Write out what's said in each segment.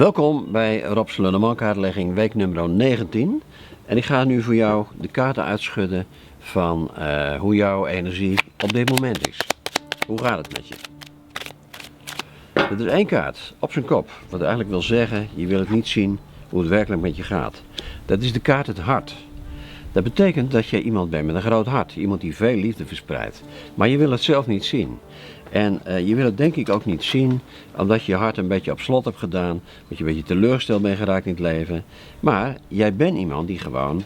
Welkom bij Rob's Lenormand kaartlegging week nummer 19. En ik ga nu voor jou de kaarten uitschudden van hoe jouw energie op dit moment is. Hoe gaat het met je? Het is één kaart op zijn kop, wat eigenlijk wil zeggen, je wil het niet zien hoe het werkelijk met je gaat. Dat is de kaart het hart. Dat betekent dat je iemand bent met een groot hart, iemand die veel liefde verspreidt. Maar je wil het zelf niet zien. En je wil het denk ik ook niet zien, omdat je je hart een beetje op slot hebt gedaan, dat je een beetje teleurgesteld bent geraakt in het leven. Maar jij bent iemand die gewoon,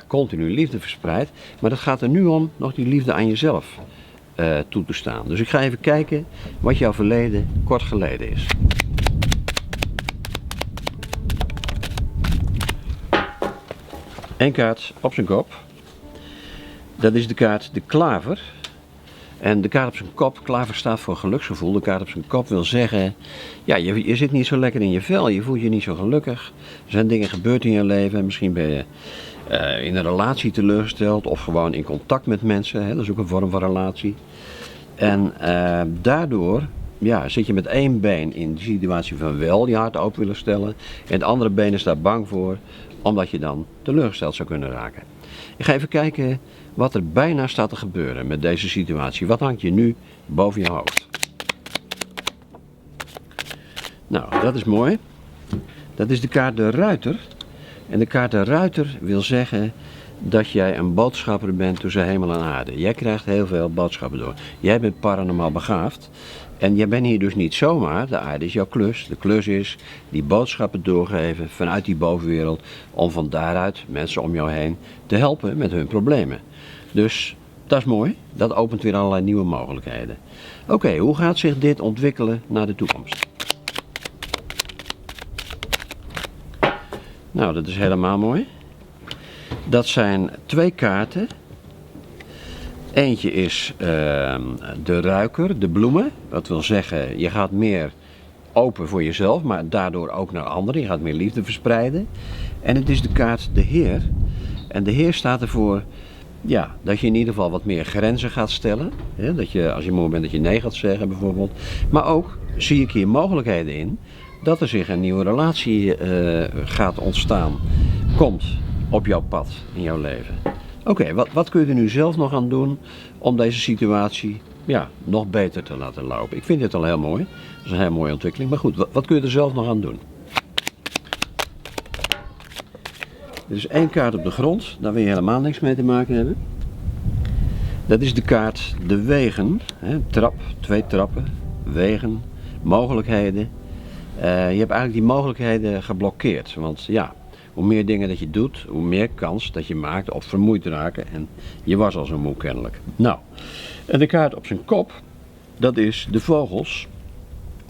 continu liefde verspreidt. Maar dat gaat er nu om, nog die liefde aan jezelf toe te staan. Dus ik ga even kijken wat jouw verleden kort geleden is. Eén kaart op zijn kop. Dat is de kaart de klaver. En de kaart op zijn kop, klaver staat voor geluksgevoel. De kaart op zijn kop wil zeggen, je zit niet zo lekker in je vel, je voelt je niet zo gelukkig. Er zijn dingen gebeurd in je leven, misschien ben je in een relatie teleurgesteld of gewoon in contact met mensen, hè? Dat is ook een vorm van relatie. En daardoor zit je met één been in de situatie van wel je hart open willen stellen. En het andere been is daar bang voor, omdat je dan teleurgesteld zou kunnen raken. Ik ga even kijken wat er bijna staat te gebeuren met deze situatie. Wat hangt je nu boven je hoofd? Nou, dat is mooi. Dat is de kaart de ruiter. En de kaart de ruiter wil zeggen dat jij een boodschapper bent tussen hemel en aarde. Jij krijgt heel veel boodschappen door. Jij bent paranormaal begaafd. En jij bent hier dus niet zomaar, de aarde is jouw klus. De klus is die boodschappen doorgeven vanuit die bovenwereld om van daaruit mensen om jou heen te helpen met hun problemen. Dus dat is mooi, dat opent weer allerlei nieuwe mogelijkheden. Oké, hoe gaat zich dit ontwikkelen naar de toekomst? Nou, dat is helemaal mooi. Dat zijn twee kaarten. Eentje is de ruiker, de bloemen. Dat wil zeggen, je gaat meer open voor jezelf, maar daardoor ook naar anderen. Je gaat meer liefde verspreiden. En het is de kaart de Heer. En de Heer staat ervoor, dat je in ieder geval wat meer grenzen gaat stellen. Hè? Dat je, als je moe bent, dat je nee gaat zeggen bijvoorbeeld. Maar ook zie ik hier mogelijkheden in dat er zich een nieuwe relatie gaat ontstaan. Komt op jouw pad in jouw leven. Oké, wat kun je er nu zelf nog aan doen om deze situatie nog beter te laten lopen? Ik vind dit al heel mooi. Dat is een heel mooie ontwikkeling. Maar goed, wat kun je er zelf nog aan doen? Er is één kaart op de grond, daar wil je helemaal niks mee te maken hebben. Dat is de kaart de wegen. Hè? Trap, twee trappen, wegen, mogelijkheden. Je hebt eigenlijk die mogelijkheden geblokkeerd. Want hoe meer dingen dat je doet, hoe meer kans dat je maakt of vermoeid raken. En je was al zo moe kennelijk. Nou, en de kaart op zijn kop, dat is de vogels.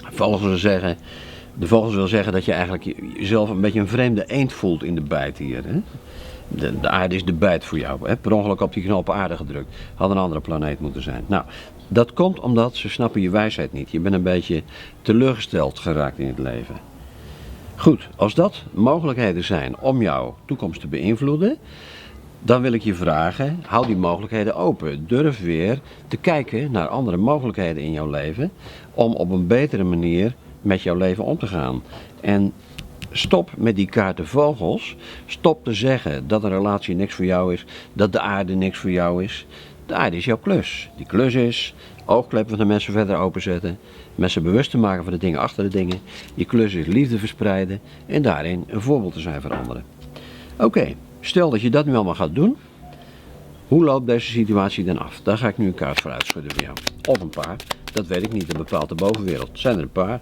De vogels wil zeggen dat je eigenlijk jezelf een beetje een vreemde eend voelt in de bijt hier. Hè? De aarde is de bijt voor jou. Hè? Per ongeluk op die knop aarde gedrukt. Had een andere planeet moeten zijn. Nou, dat komt omdat ze snappen je wijsheid niet. Je bent een beetje teleurgesteld geraakt in het leven. Goed, als dat mogelijkheden zijn om jouw toekomst te beïnvloeden, dan wil ik je vragen, hou die mogelijkheden open. Durf weer te kijken naar andere mogelijkheden in jouw leven, om op een betere manier met jouw leven om te gaan. En stop met die kaarten vogels. Stop te zeggen dat een relatie niks voor jou is, dat de aarde niks voor jou is. De aarde is jouw klus. Die klus is oogkleppen van de mensen verder openzetten, mensen bewust te maken van de dingen achter de dingen. Je klus is liefde verspreiden en daarin een voorbeeld te zijn voor anderen. Oké, stel dat je dat nu allemaal gaat doen. Hoe loopt deze situatie dan af? Daar ga ik nu een kaart voor uitschudden voor jou. Of een paar, dat weet ik niet, een bepaalde bovenwereld. Zijn er een paar?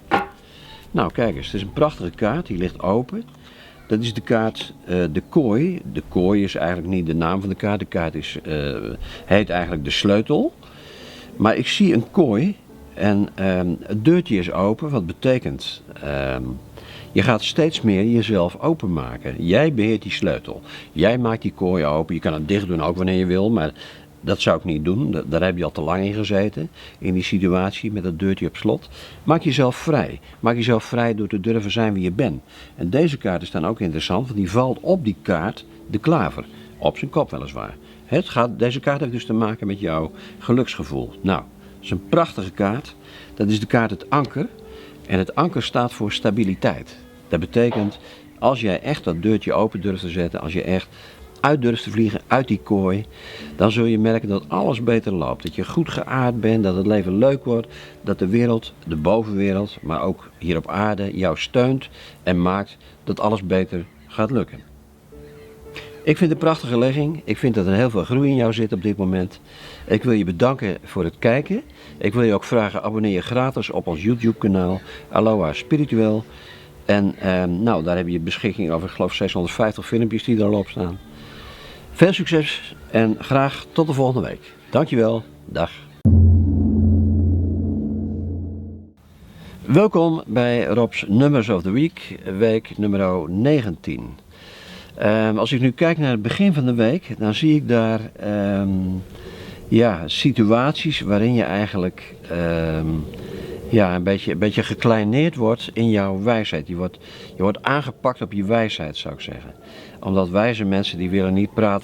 Nou kijk eens, het is een prachtige kaart, die ligt open. Dat is de kaart de kooi. De kooi is eigenlijk niet de naam van de kaart. De kaart heet eigenlijk de sleutel. Maar ik zie een kooi en het deurtje is open. Wat betekent, je gaat steeds meer jezelf openmaken. Jij beheert die sleutel. Jij maakt die kooi open. Je kan het dicht doen ook wanneer je wil, maar dat zou ik niet doen. Daar heb je al te lang in gezeten. In die situatie met dat deurtje op slot. Maak jezelf vrij. Maak jezelf vrij door te durven zijn wie je bent. En deze kaart is dan ook interessant, want die valt op die kaart de klaver. Op zijn kop weliswaar. Deze kaart heeft dus te maken met jouw geluksgevoel. Nou, dat is een prachtige kaart. Dat is de kaart het anker. En het anker staat voor stabiliteit. Dat betekent, als jij echt dat deurtje open durft te zetten, als je echt uit durft te vliegen uit die kooi, dan zul je merken dat alles beter loopt. Dat je goed geaard bent, dat het leven leuk wordt, dat de wereld, de bovenwereld, maar ook hier op aarde jou steunt en maakt dat alles beter gaat lukken. Ik vind het een prachtige legging. Ik vind dat er heel veel groei in jou zit op dit moment. Ik wil je bedanken voor het kijken. Ik wil je ook vragen, abonneer je gratis op ons YouTube kanaal Aloha Spiritueel. En nou, daar heb je beschikking over, ik geloof 650 filmpjes die er al op staan. Veel succes en graag tot de volgende week. Dankjewel, dag. Welkom bij Rob's Numbers of the Week, week nummer 19. Als ik nu kijk naar het begin van de week, dan zie ik daar situaties waarin je eigenlijk een beetje gekleineerd wordt in jouw wijsheid. Je wordt aangepakt op je wijsheid, zou ik zeggen. Omdat wijze mensen die willen niet praten